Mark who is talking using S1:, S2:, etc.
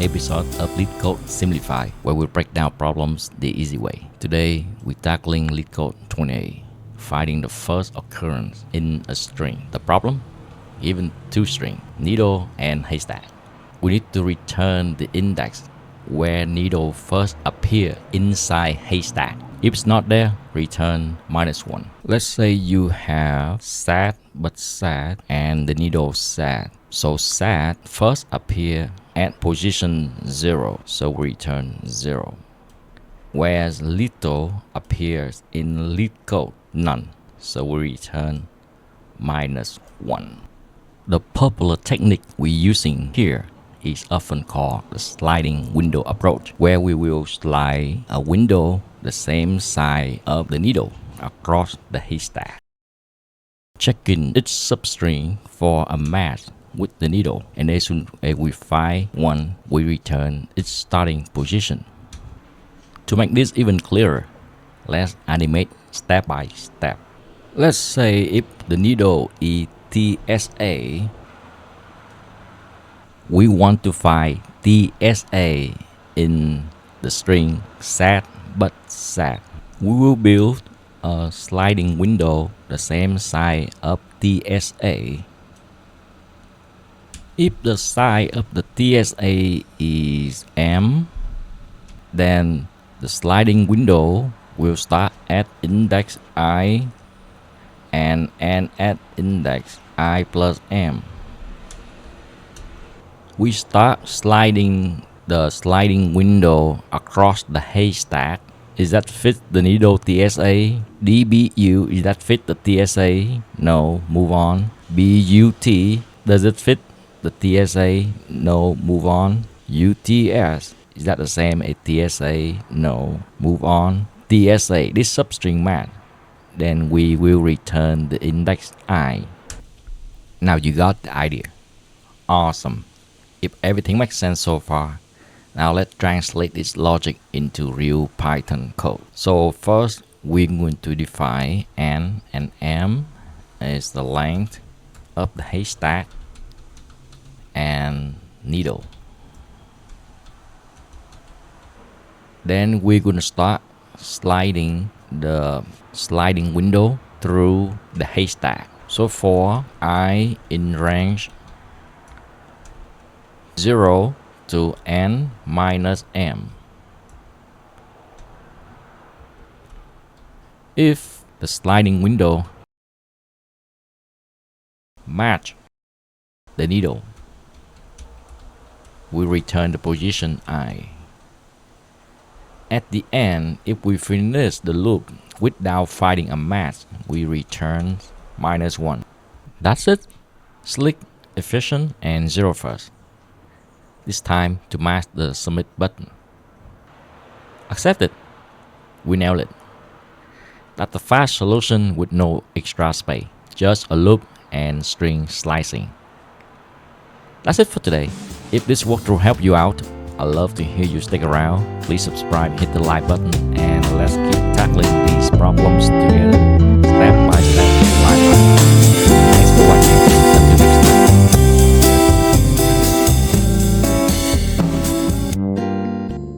S1: episode of Leetcode Simplified, where we break down problems the easy way. Today, we're tackling Leetcode 28, finding the first occurrence in a string. The problem? Given two strings, needle and haystack. We need to return the index where needle first appear inside haystack. If it's not there, return -1. Let's say you have sad but sad and the needle sad. So sad first appear at position 0, so we return 0. Whereas little appears in Leetcode, none, so we return -1. The popular technique we're using here is often called the sliding window approach, where we will slide a window the same size of the needle across the haystack, checking each substring for a match with the needle, and as soon as we find one, we return its starting position. To make this even clearer, let's animate step by step. Let's say if the needle is TSA, we want to find TSA in the string sad but sad. We will build a sliding window the same size of TSA. If the size of the TSA is M, then the sliding window will start at index I and end at index I plus M. We start sliding the sliding window across the haystack. Is that fit the needle TSA? DBU, is that fit the TSA? No, move on. BUT, does it fit the TSA? No, move on. UTS, is that the same as TSA? No, move on. TSA, this substring match. Then we will return the index I. Now you got the idea. Awesome. If everything makes sense so far, now let's translate this logic into real Python code. So first, we're going to define N and M as the length of the haystack and needle. Then we're going to start sliding the sliding window through the haystack. So for I in range 0 to n minus m. If the sliding window match the needle, we return the position I. At the end, if we finish the loop without finding a match, we return -1. That's it. Slick, efficient, and zero first. This time to mash the submit button. Accepted. We nailed it. That's a fast solution with no extra space, just a loop and string slicing. That's it for today. If this walkthrough helped you out, I'd love to hear you stick around. Please subscribe, hit the like button, and let's keep tackling these problems together, step by step. Thanks for watching.